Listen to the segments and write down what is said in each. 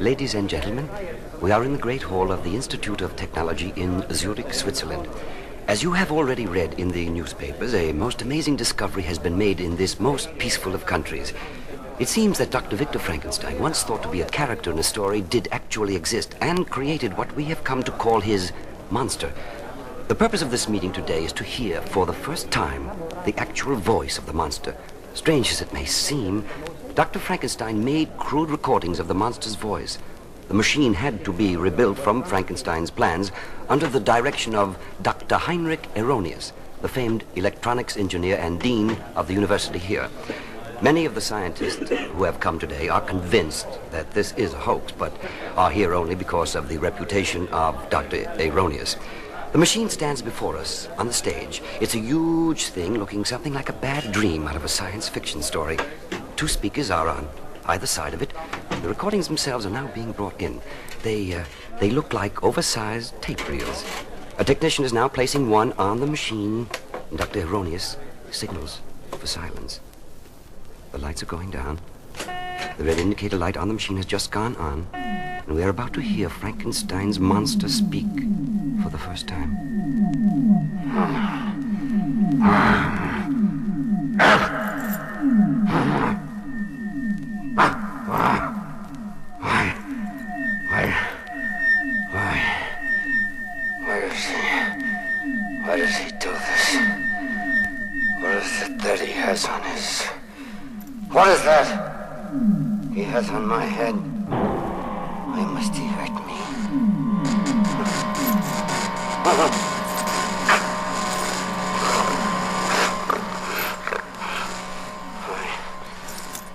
Ladies and gentlemen, we are in the Great Hall of the Institute of Technology in Zurich, Switzerland. As you have already read in the newspapers, a most amazing discovery has been made in this most peaceful of countries. It seems that Dr. Victor Frankenstein, once thought to be a character in a story, did actually exist and created what we have come to call his monster. The purpose of this meeting today is to hear, for the first time, the actual voice of the monster. Strange as it may seem, Dr. Frankenstein made crude recordings of the monster's voice. The machine had to be rebuilt from Frankenstein's plans under the direction of Dr. Heinrich Erroneous, the famed electronics engineer and dean of the university here. Many of the scientists who have come today are convinced that this is a hoax, but are here only because of the reputation of Dr. Erroneous. The machine stands before us on the stage. It's a huge thing looking something like a bad dream out of a science fiction story. Two speakers are on either side of it. The recordings themselves are now being brought in. They look like oversized tape reels. A technician is now placing one on the machine, and Dr. Erroneous signals for silence. The lights are going down. The red indicator light on the machine has just gone on, and we are about to hear Frankenstein's monster speak for the first time. Why does he do this? What is it that he has on his... What is that he has on my head? Why must he hurt me?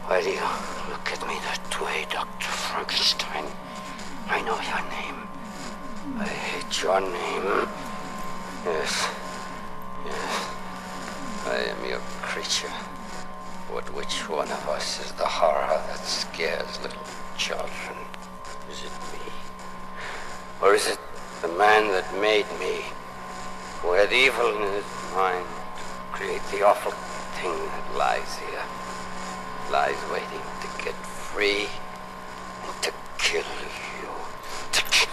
Why do you look at me that way, Dr. Frankenstein? I know your name. I hate your name. Yes. I am your creature. But which one of us is the horror that scares little children? Is it me? Or is it the man that made me, who had evil in his mind to create the awful thing that lies here, lies waiting to get free and to kill you? To kill...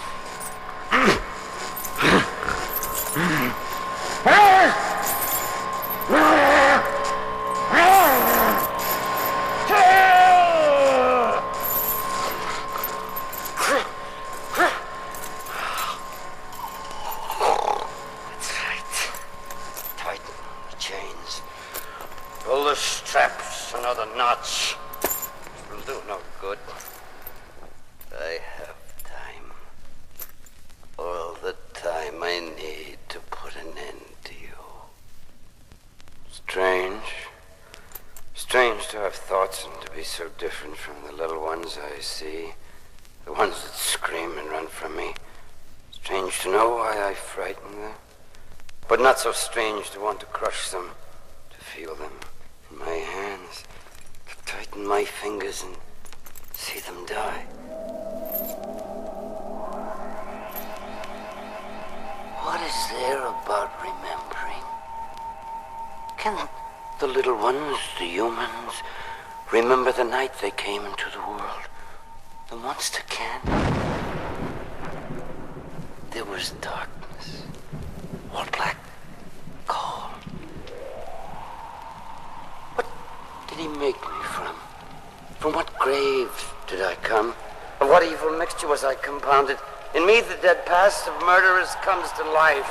Straps, another notch. Will do no good. I have time. All the time I need to put an end to you. Strange to have thoughts and to be so different from the little ones I see. The ones that scream and run from me. Strange to know why I frighten them. But not so strange to want to crush them, to feel them in my hands, to tighten my fingers and see them die. What is there about remembering? Can the little ones, the humans, remember the night they came into the world? The monster can. There was darkness, all black, cold. Did he make me from? From what grave did I come? Of what evil mixture was I compounded? In me the dead past of murderers comes to life.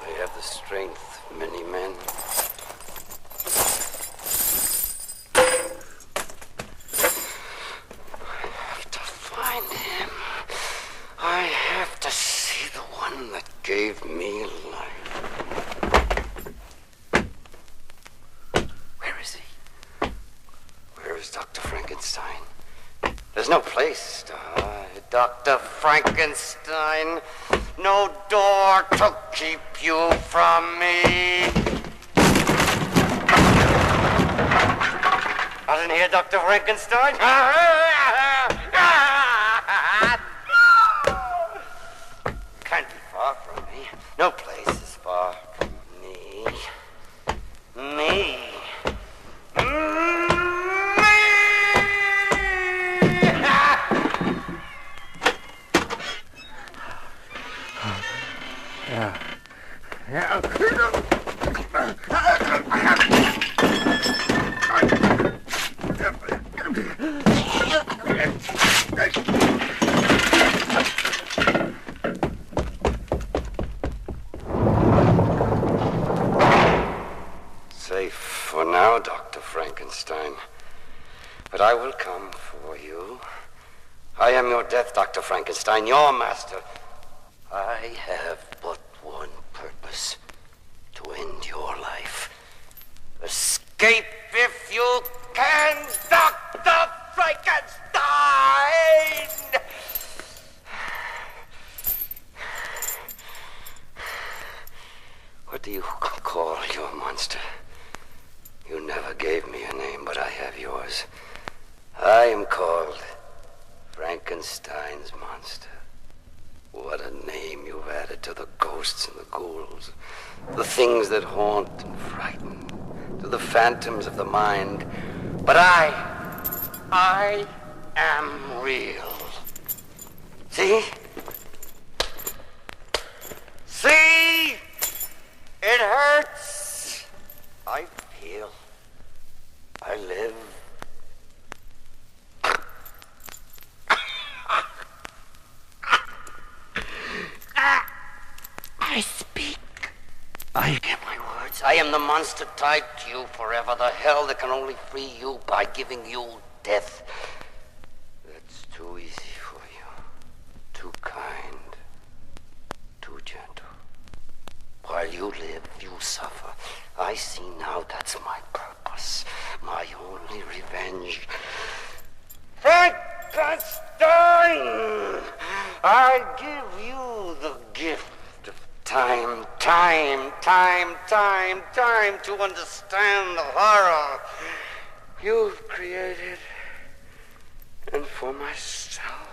I have the strength of many men. I have to find him. I have to see the one that gave me life. Dr. Frankenstein. There's no place to hide, Dr. Frankenstein. No door to keep you from me. Not in here, Dr. Frankenstein. Can't be far from me. No place is far from me. Me. Frankenstein. But I will come for you. I am your death, Dr. Frankenstein, your master. I have but one purpose: to end your life. Escape if you can, Dr. Frankenstein! What do you call your monster? You never gave me a name, but I have yours. I am called Frankenstein's monster. What a name you've added to the ghosts and the ghouls, the things that haunt and frighten, to the phantoms of the mind. But I am real. See? See? It hurts. I feel. I live. I speak. I get my words. I am the monster tied to you forever, the hell that can only free you by giving you death. That's too easy for you. Too kind. Too gentle. While you live, you suffer. I see now that's my purpose, my only revenge. Frankenstein! I give you the gift of time to understand the horror you've created. And for myself,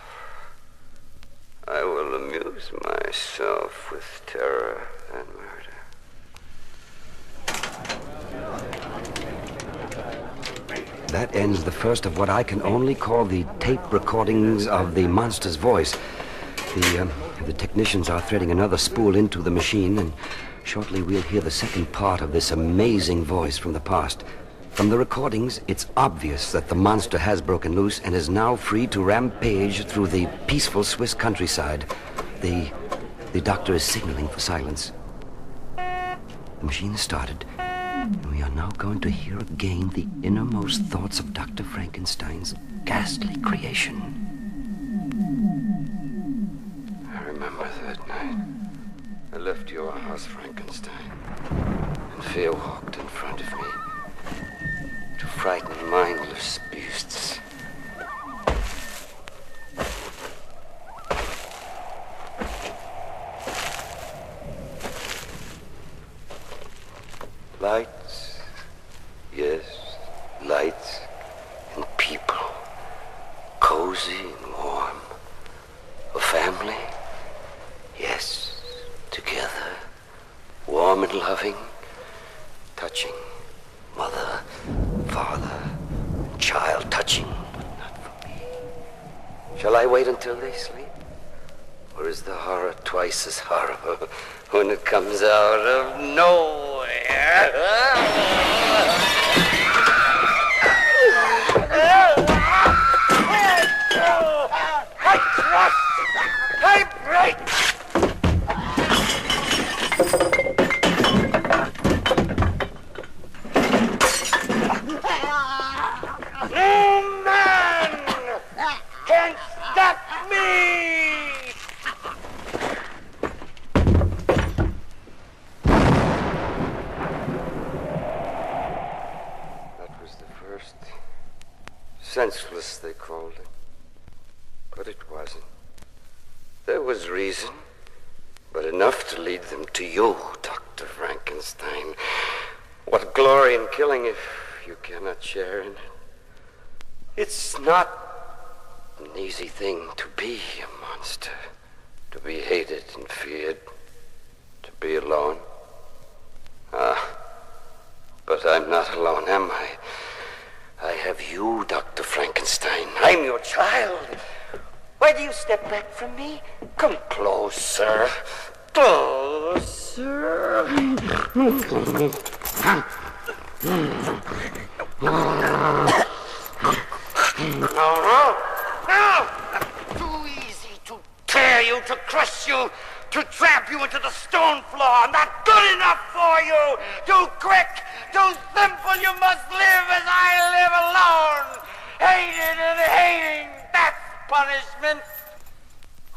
I will amuse myself with terror and murder. That ends the first of what I can only call the tape recordings of the monster's voice. The technicians are threading another spool into the machine, and shortly we'll hear the second part of this amazing voice from the past. From the recordings, it's obvious that the monster has broken loose and is now free to rampage through the peaceful Swiss countryside. The doctor is signaling for silence. The machine started. We are now going to hear again the innermost thoughts of Dr. Frankenstein's ghastly creation. I remember that night. I left your house, Frankenstein, and fear walked in front of me to frighten mindless beasts. Lights, yes, lights, and people, cozy and warm. A family, yes, together, warm and loving, touching, mother, father, child, touching, but not for me. Shall I wait until they sleep? Or is the horror twice as horrible when it comes out of nowhere? I trust! I break! No man can stop me! Senseless, they called it. But it wasn't. There was reason, but enough to lead them to you, Dr. Frankenstein. What glory in killing if you cannot share in it? It's not an easy thing to be a monster, to be hated and feared, to be alone. But I'm not alone, am I? I have you, Dr. Frankenstein. I'm your child. Why do you step back from me? Come closer. Closer. No! Too easy to tear you, to crush you, to trap you into the stone floor. Not good enough for you. Too quick, too simple. You must live as I live. enchantment.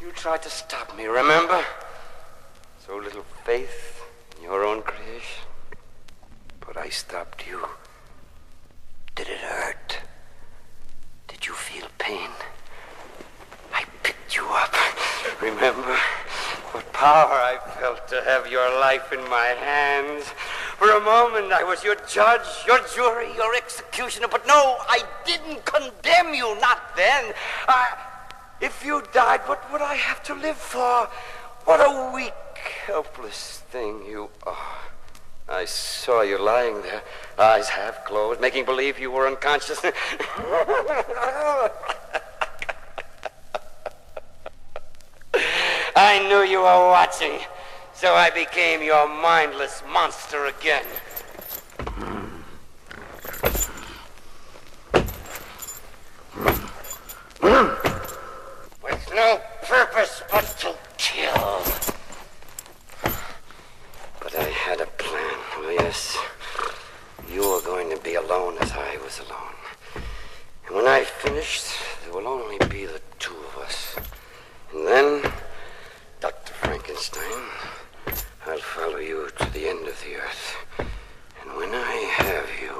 You tried to stop me, remember? So little faith in your own creation. But I stopped you. Did it hurt? Did you feel pain? I picked you up. Remember what power I felt to have your life in my hands? For a moment, I was your judge, your jury, your executioner. But no, I didn't condemn you, not then. If you died, what would I have to live for? What a weak, helpless thing you are. I saw you lying there, eyes half closed, making believe you were unconscious. I knew you were watching, so I became your mindless monster again. With no purpose but to kill. But I had a plan. Oh, yes. You were going to be alone as I was alone. And when I finished, there will only be the two of us. And then, Dr. Frankenstein, I'll follow you to the end of the earth. And when I have you...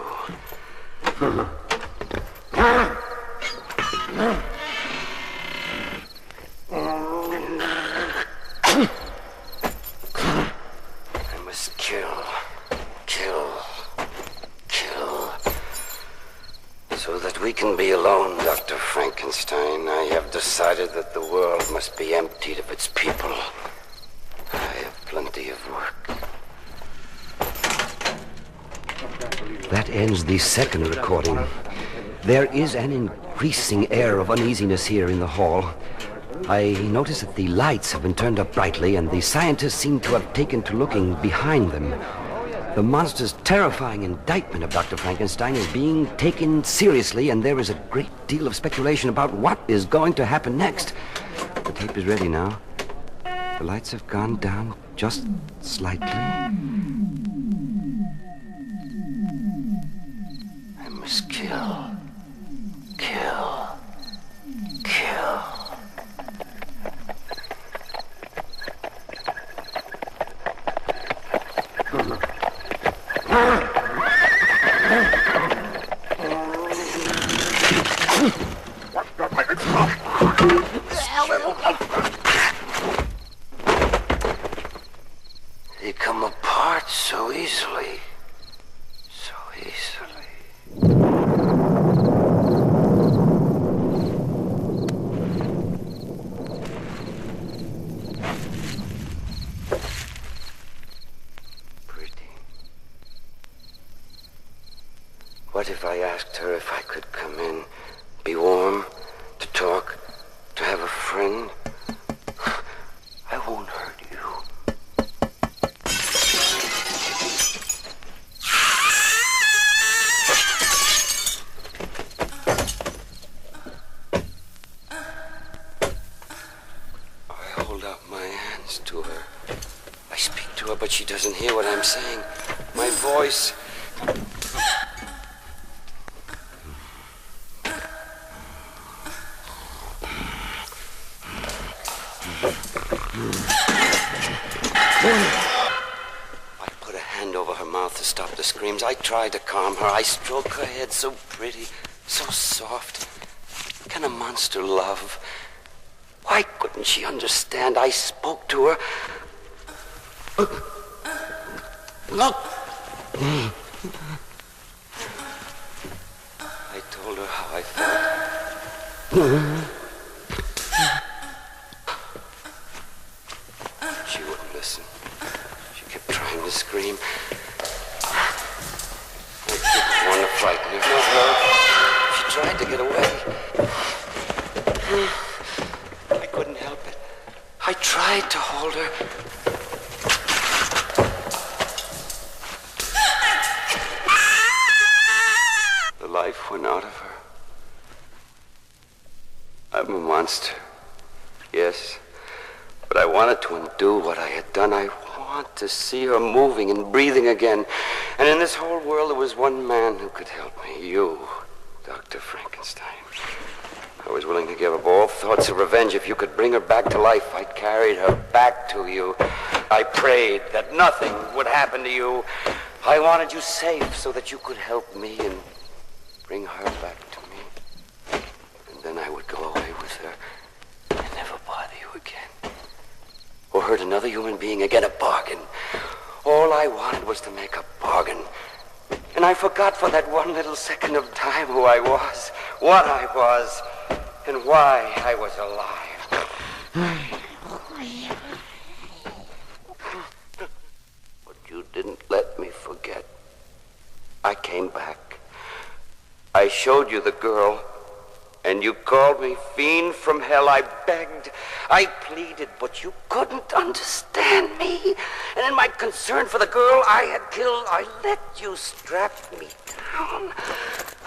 I must kill. So that we can be alone, Dr. Frankenstein, I have decided that the world must be emptied of its people. I have plenty of work. That ends the second recording. There is an increasing air of uneasiness here in the hall. I notice that the lights have been turned up brightly, and the scientists seem to have taken to looking behind them. The monster's terrifying indictment of Dr. Frankenstein is being taken seriously, and there is a great deal of speculation about what is going to happen next. The tape is ready now. The lights have gone down just slightly. I must kill. They come apart so easily. Pretty. What if I asked her if I could come in, be warm, to talk, to have a friend? I won't hurt you. I hold out my hands to her. I speak to her, but she doesn't hear what I'm saying. My voice... I put a hand over her mouth to stop the screams. I tried to calm her. I stroked her head, so pretty, so soft. Can a monster love? Why couldn't she understand? I spoke to her. Look! I told her how I felt. She wouldn't listen. She kept trying to scream. I didn't want to frighten her. Not her. She tried to get away. I couldn't help it. I tried to hold her. The life went out of her. I'm a monster. Yes. But I wanted to undo what I had done. I want to see her moving and breathing again. And in this whole world, there was one man who could help me. You, Dr. Frankenstein. I was willing to give up all thoughts of revenge. If you could bring her back to life, I carried her back to you. I prayed that nothing would happen to you. I wanted you safe so that you could help me and bring her back to me. And then I would go away with her and never bother you again. Or hurt another human being again, a bargain. All I wanted was to make a bargain. And I forgot for that one little second of time who I was, what I was, and why I was alive. But you didn't let me forget. I came back. I showed you the girl, and you called me fiend from hell. I begged, I pleaded, but you couldn't understand me. And in my concern for the girl I had killed, I let you strap me down.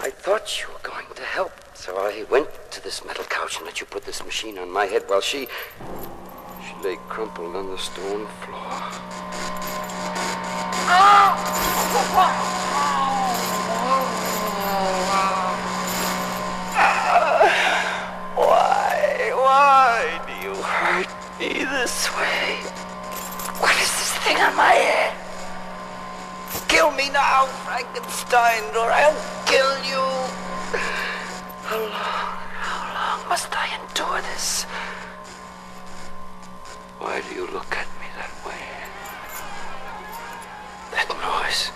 I thought you were going to help, so I went to this metal couch and let you put this machine on my head while she lay crumpled on the stone floor. Why do you hurt me this way? What is this thing on my head? Kill me now, Frankenstein, or I'll kill you. How long must I endure this? Why do you look at me that way? That noise.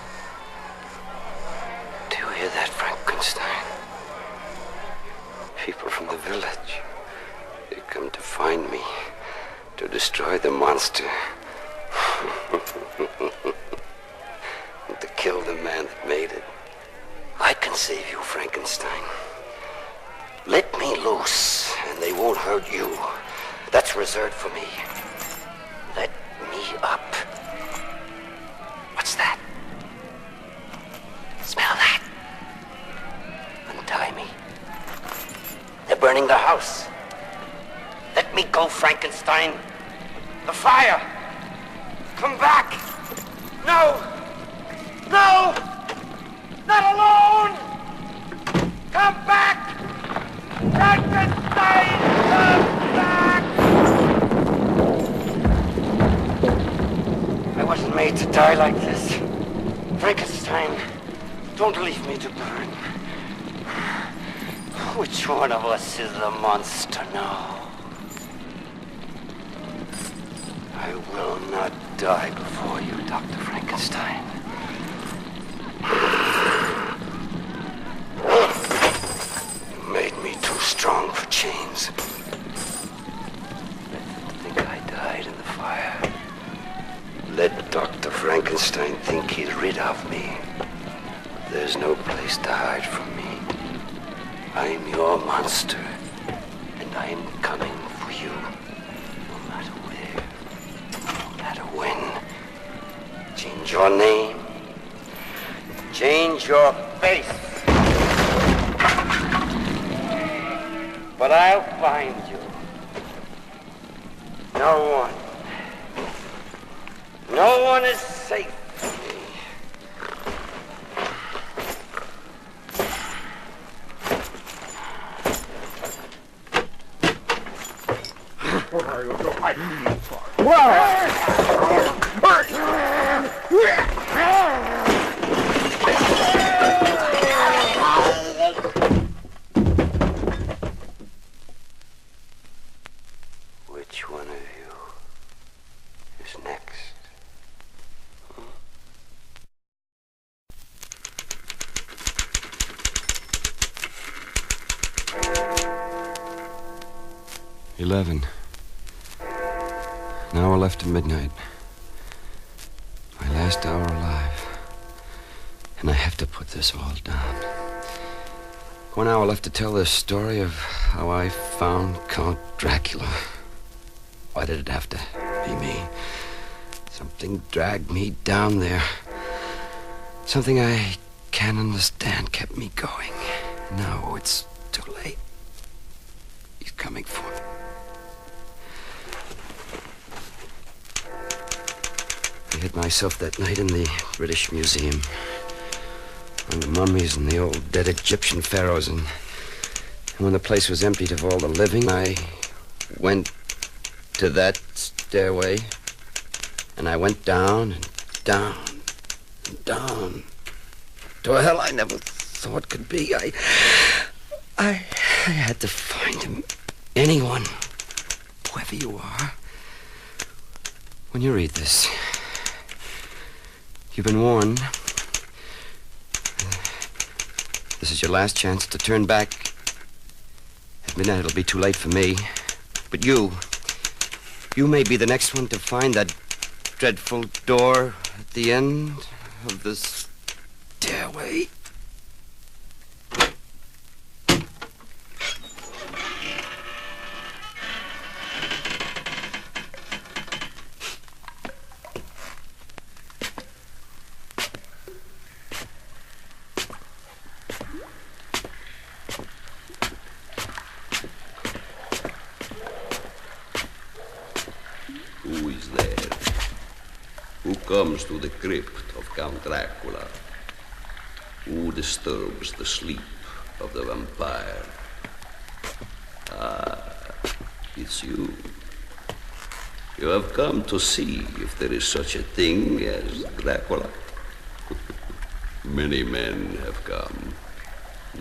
Do you hear that, Frankenstein? People from the village. They come to find me, to destroy the monster. And to kill the man that made it. I can save you, Frankenstein. Let me loose, and they won't hurt you. That's reserved for me. Let me up. What's that? Smell that? Untie me. They're burning the house. Let me go, Frankenstein. The fire. Come back. No. No. Not alone. Come back. Frankenstein, come back. I wasn't made to die like this. Frankenstein, don't leave me to burn. Which one of us is the monster now? I will not die before you, Dr. Frankenstein. You made me too strong for chains. Let them think I died in the fire. Let Dr. Frankenstein think he's rid of me. There's no place to hide from me. I'm your monster, and I'm coming for you, no matter where, no matter when. Change your name, change your face, but I'll find you. No one is safe from me. Which one of you is next? 11. An hour left to midnight. My last hour alive. And I have to put this all down. 1 hour left to tell the story of how I found Count Dracula. Why did it have to be me? Something dragged me down there. Something I can't understand kept me going. No, it's too late. He's coming for me. I hid myself that night in the British Museum. On the mummies and the old dead Egyptian pharaohs and When the place was emptied of all the living, I went to that stairway, and I went down and down and down to a hell I never thought could be. I had to find him. Anyone, whoever you are. When you read this, you've been warned. This is your last chance to turn back. At midnight, it'll be too late for me. But you may be the next one to find that dreadful door at the end of the stairway. Who is there? Who comes to the crypt of Count Dracula? Who disturbs the sleep of the vampire? Ah, it's you. You have come to see if there is such a thing as Dracula. Many men have come.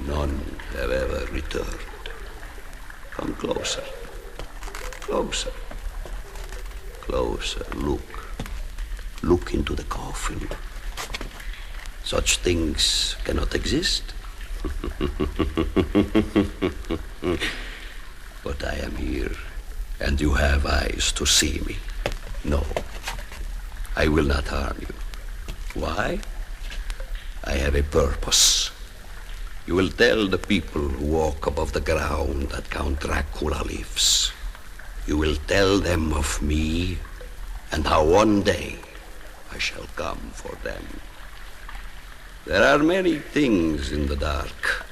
None have ever returned. Come closer. Closer. Closer. Look. Look into the coffin. Such things cannot exist. But I am here, and you have eyes to see me. No, I will not harm you. Why? I have a purpose. You will tell the people who walk above the ground that Count Dracula lives. You will tell them of me and how one day I shall come for them. There are many things in the dark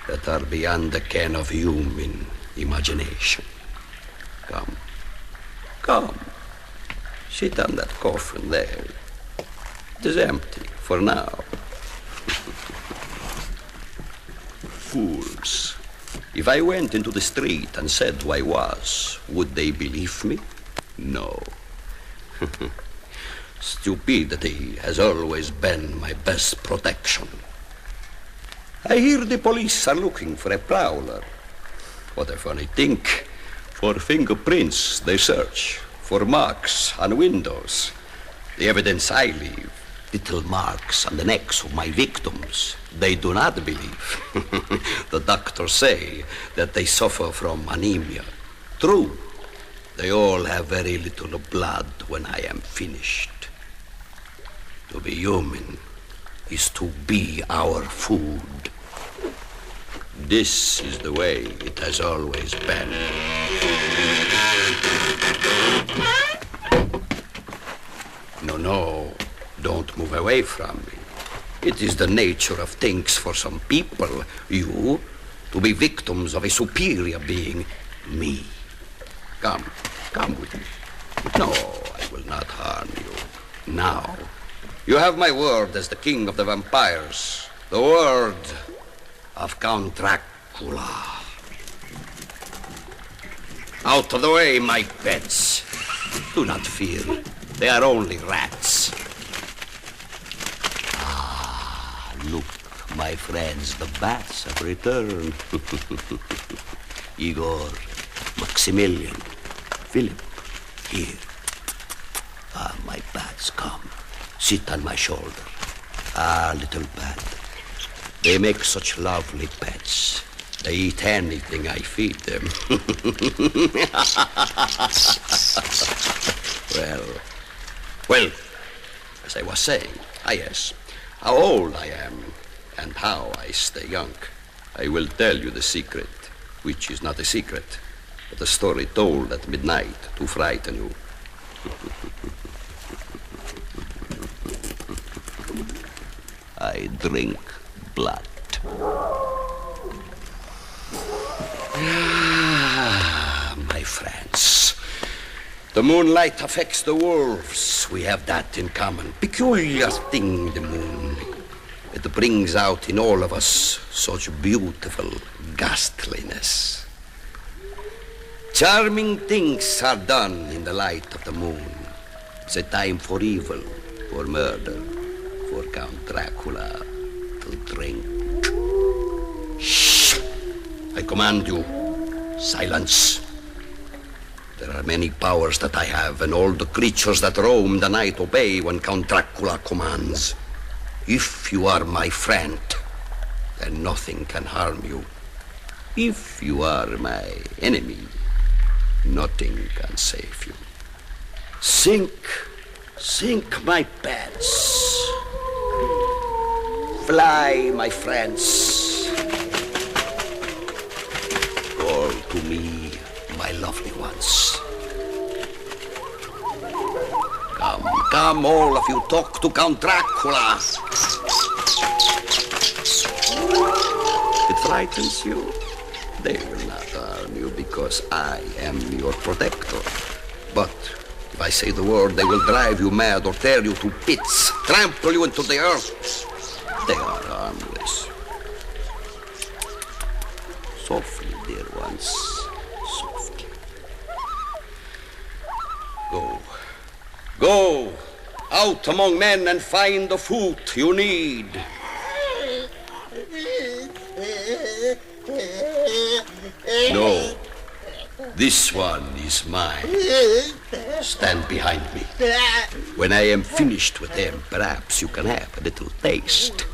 that are beyond the ken of human imagination. Come. Come. Sit on that coffin there. It is empty for now. Fools. If I went into the street and said who I was, would they believe me? No. Stupidity has always been my best protection. I hear the police are looking for a prowler. What a funny thing. For fingerprints, they search. For marks on windows. The evidence I leave, little marks on the necks of my victims, they do not believe. The doctors say that they suffer from anemia. True. They all have very little blood when I am finished. To be human is to be our food. This is the way it has always been. No, don't move away from me. It is the nature of things for some people, you, to be victims of a superior being, me. Come with me. No, I will not harm you. Now, you have my word as the king of the vampires. The word of Count Dracula. Out of the way, my pets. Do not fear. They are only rats. Ah, look, my friends, the bats have returned. Igor, Maximilian, Philip, here. Ah, my bats, come. Sit on my shoulder. Ah, little bat. They make such lovely pets. They eat anything I feed them. Well, as I was saying, yes, how old I am and how I stay young. I will tell you the secret, which is not a secret, but a story told at midnight to frighten you. I drink blood. Ah, my friends. The moonlight affects the wolves. We have that in common. Peculiar thing, the moon. A It brings out in all of us such beautiful ghastliness. Charming things are done in the light of the moon. It's a time for evil, for murder, for Count Dracula to drink. Shh! I command you, silence. There are many powers that I have, and all the creatures that roam the night obey when Count Dracula commands. If you are my friend, then nothing can harm you. If you are my enemy, nothing can save you. Sink, my pets. Fly, my friends. Call to me, my lovely ones. Come, all of you, talk to Count Dracula. It frightens you? They will not harm you because I am your protector. But if I say the word, they will drive you mad or tear you to bits, trample you into the earth. They are harmless. Softly, dear ones, softly. Go out among men and find the food you need. No, this one is mine. Stand behind me. When I am finished with them, perhaps you can have a little taste.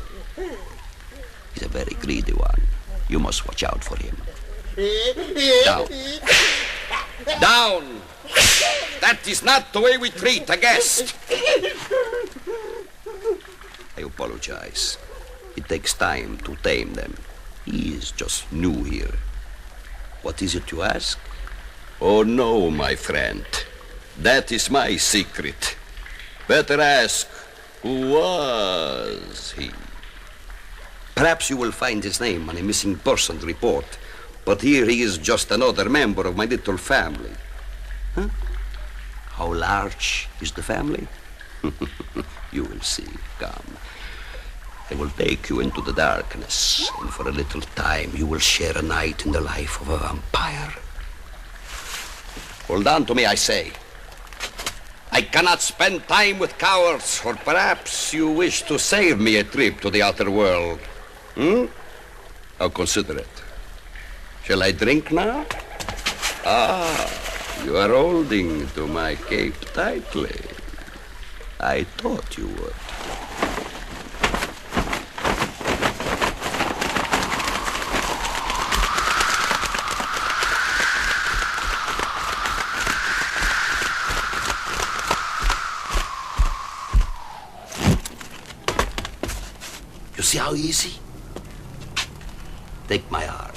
He's a very greedy one. You must watch out for him. Down. Down! That is not the way we treat a guest. I apologize. It takes time to tame them. He is just new here. What is it you ask? Oh, no, my friend. That is my secret. Better ask, who was he? Perhaps you will find his name on a missing person report, but here he is just another member of my little family. Huh? How large is the family? You will see. Come. I will take you into the darkness, and for a little time you will share a night in the life of a vampire. Hold on to me, I say. I cannot spend time with cowards, or perhaps you wish to save me a trip to the outer world. I'll consider it. Shall I drink now? You are holding to my cape tightly. I thought you would. You see how easy? Take my arm.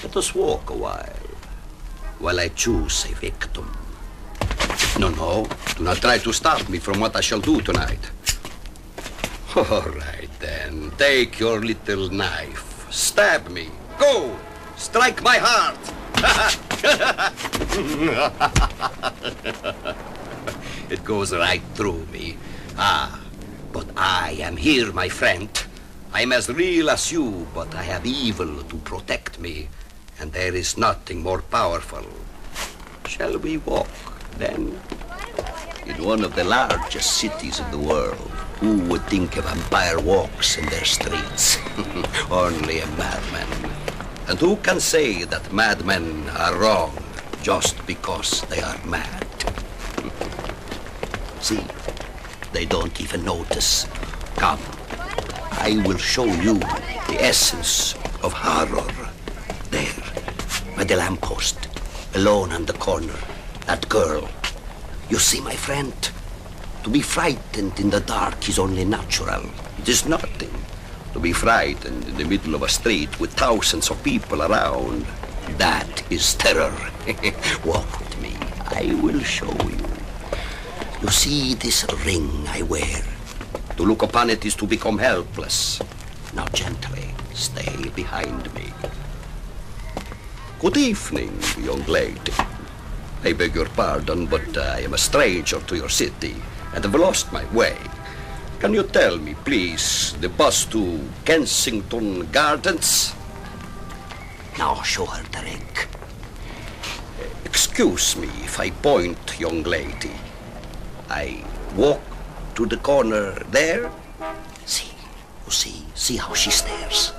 Let us walk a while I choose a victim. No, do not try to stop me from what I shall do tonight. All right, then. Take your little knife. Stab me. Go! Strike my heart! It goes right through me. But I am here, my friend. I am as real as you, but I have evil to protect me, and there is nothing more powerful. Shall we walk, then? In one of the largest cities in the world, who would think a vampire walks in their streets? Only a madman. And who can say that madmen are wrong just because they are mad? See? They don't even notice. Come, I will show you the essence of horror. There, by the lamppost, alone on the corner, that girl. You see, my friend, to be frightened in the dark is only natural. It is nothing. To be frightened in the middle of a street with thousands of people around, that is terror. Walk with me. I will show you. You see this ring I wear? To look upon it is to become helpless. Now gently, stay behind me. Good evening, young lady. I beg your pardon, but I am a stranger to your city and have lost my way. Can you tell me, please, the bus to Kensington Gardens? Now show her, Derek. Excuse me if I point, young lady. I walk to the corner there. See, you see how she stares.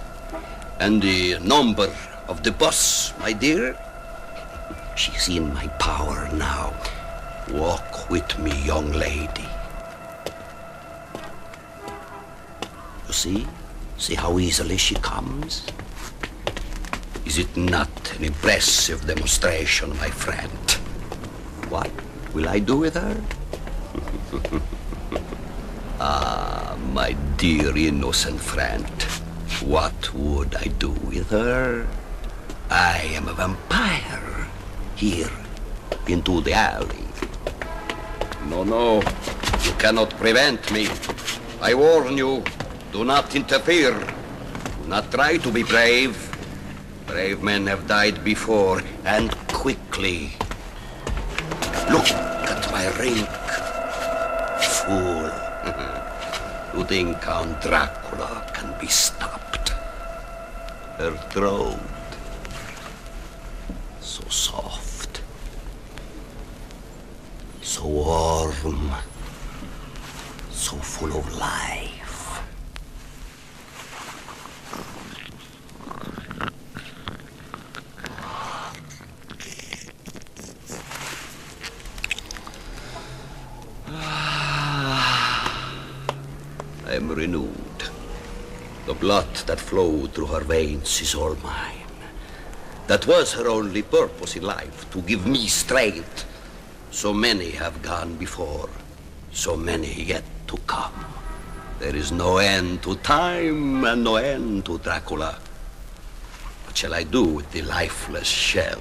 And the number of the bus, my dear? She's in my power now. Walk with me, young lady. You see? See how easily she comes? Is it not an impressive demonstration, my friend? What will I do with her? Ah, my dear innocent friend. What would I do with her? I am a vampire. Here, into the alley. No, you cannot prevent me. I warn you, do not interfere. Do not try to be brave. Brave men have died before, and quickly. Look at my ring. Fool. You think Count Dracula can be stopped? Her throat, so soft, so warm, so full of life. I am renewed. The blood that flowed through her veins is all mine. That was her only purpose in life, to give me strength. So many have gone before, so many yet to come. There is no end to time and no end to Dracula. What shall I do with the lifeless shell?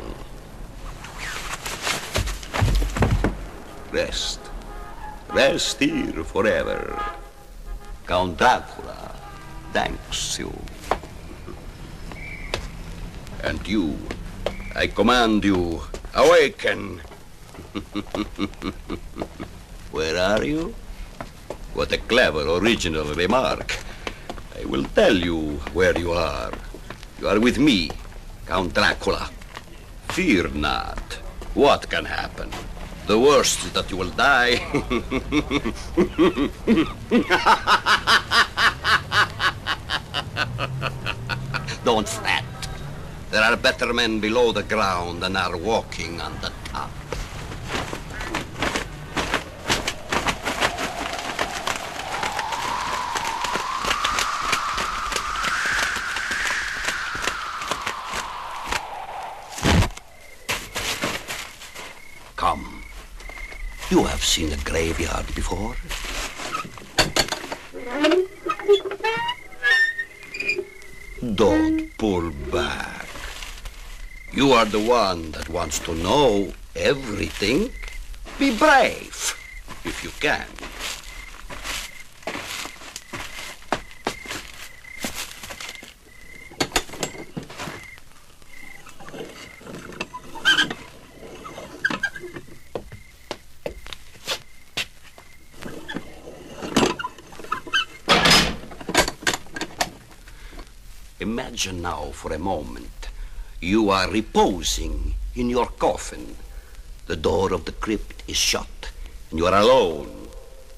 Rest. Rest here forever. Count Dracula thanks you. And you, I command you, awaken. Where are you? What a clever, original remark. I will tell you where you are. You are with me, Count Dracula. Fear not. What can happen? The worst is that you will die. Don't fret. There are better men below the ground than are walking on the top. Come. You have seen a graveyard before. Don't pull back. You are the one that wants to know everything. Be brave, if you can. Imagine now for a moment you are reposing in your coffin. The door of the crypt is shut and you are alone.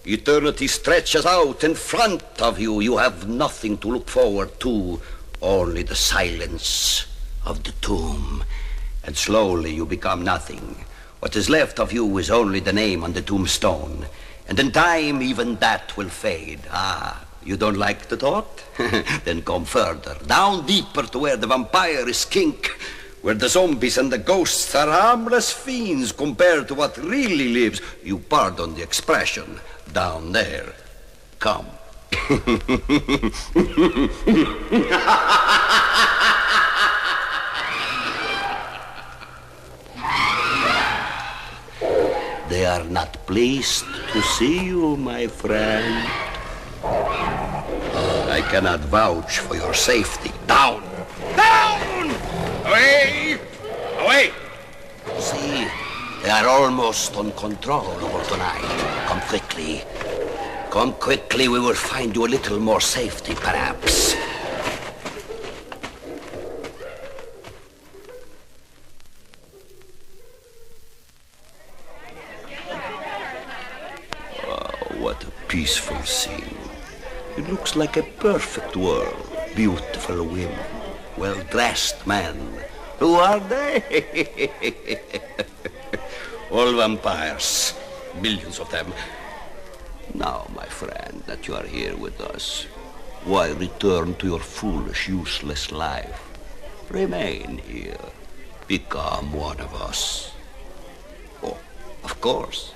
Eternity stretches out in front of you. You have nothing to look forward to, only the silence of the tomb. And slowly you become nothing. What is left of you is only the name on the tombstone. And in time, even that will fade. Ah, you don't like the thought? Then come further, down deeper to where the vampire is king, where the zombies and the ghosts are harmless fiends compared to what really lives. You pardon the expression, down there. Come. They are not pleased to see you, my friend. I cannot vouch for your safety. Down! Down! Away! Away! See, they are almost uncontrollable tonight. Come quickly. Come quickly, we will find you a little more safety, perhaps. Oh, what a peaceful scene. It looks like a perfect world. Beautiful women, well-dressed men. Who are they? All vampires. Millions of them. Now, my friend, that you are here with us, why return to your foolish, useless life? Remain here. Become one of us. Oh, of course.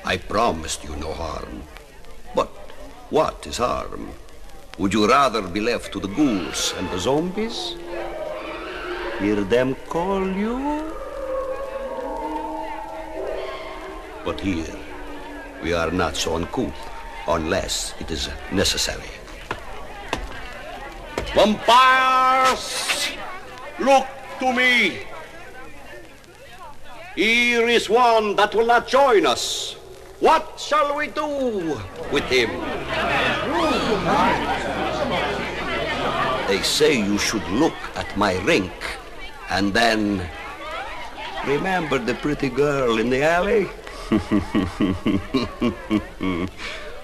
I promised you no harm. But what is harm? Would you rather be left to the ghouls and the zombies? Hear them call you? But here, we are not so uncouth, unless it is necessary. Vampires! Look to me! Here is one that will not join us. What shall we do with him? They say you should look at my rink and then remember the pretty girl in the alley?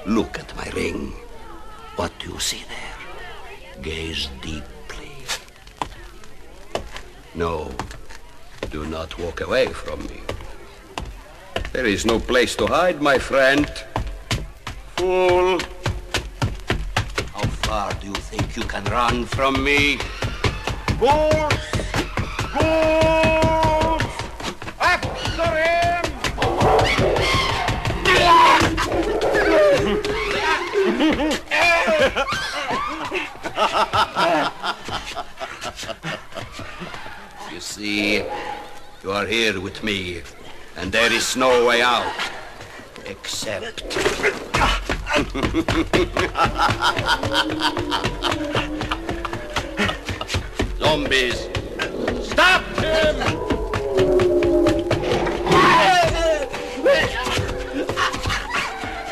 Look at my ring. What do you see there? Gaze deeply. No, do not walk away from me. There is no place to hide, my friend. Fool. How far do you think you can run from me? Ghouls! Ghouls! After him! You see, you are here with me, and there is no way out, except... Zombies! Stop him!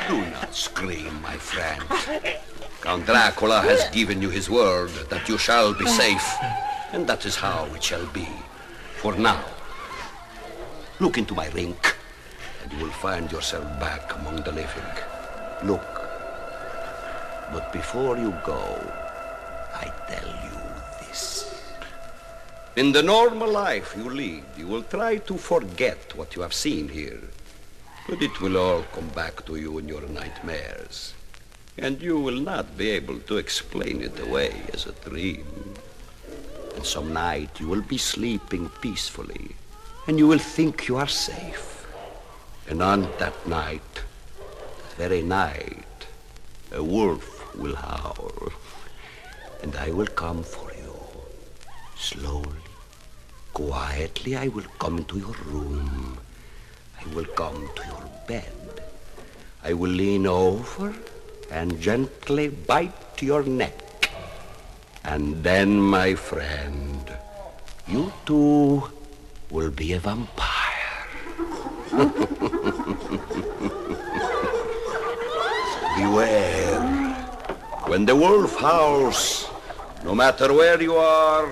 Do not scream, my friend. Count Dracula has given you his word that you shall be safe, and that is how it shall be, for now. Look into my rink, and you will find yourself back among the living. Look. But before you go, I tell you this. In the normal life you lead, you will try to forget what you have seen here. But it will all come back to you in your nightmares. And you will not be able to explain it away as a dream. And some night you will be sleeping peacefully, and you will think you are safe. And on that night, that very night, a wolf will howl, and I will come for you. Slowly, quietly, I will come into your room. I will come to your bed. I will lean over and gently bite your neck. And then, my friend, you too will be a vampire. Beware. When the wolf howls, no matter where you are,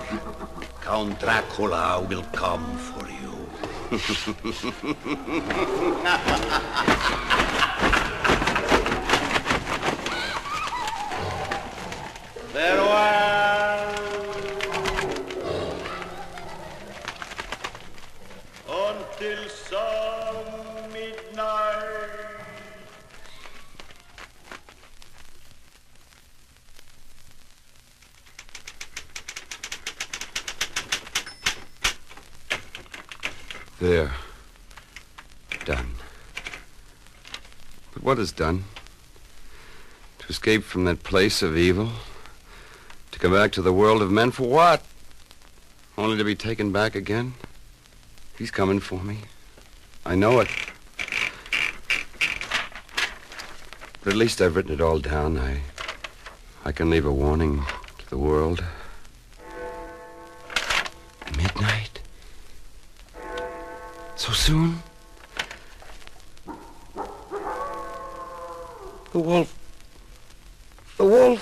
Count Dracula will come for you. Farewell. Until some midnight. There. Done. But what is done? To escape from that place of evil? To come back to the world of men for what? Only to be taken back again? He's coming for me. I know it. But at least I've written it all down. I can leave a warning to the world. Midnight? So soon? The wolf The wolf.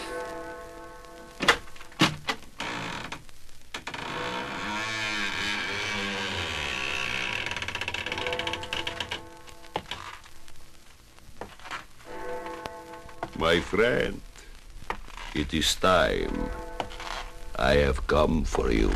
My friend, it is time. I have come for you.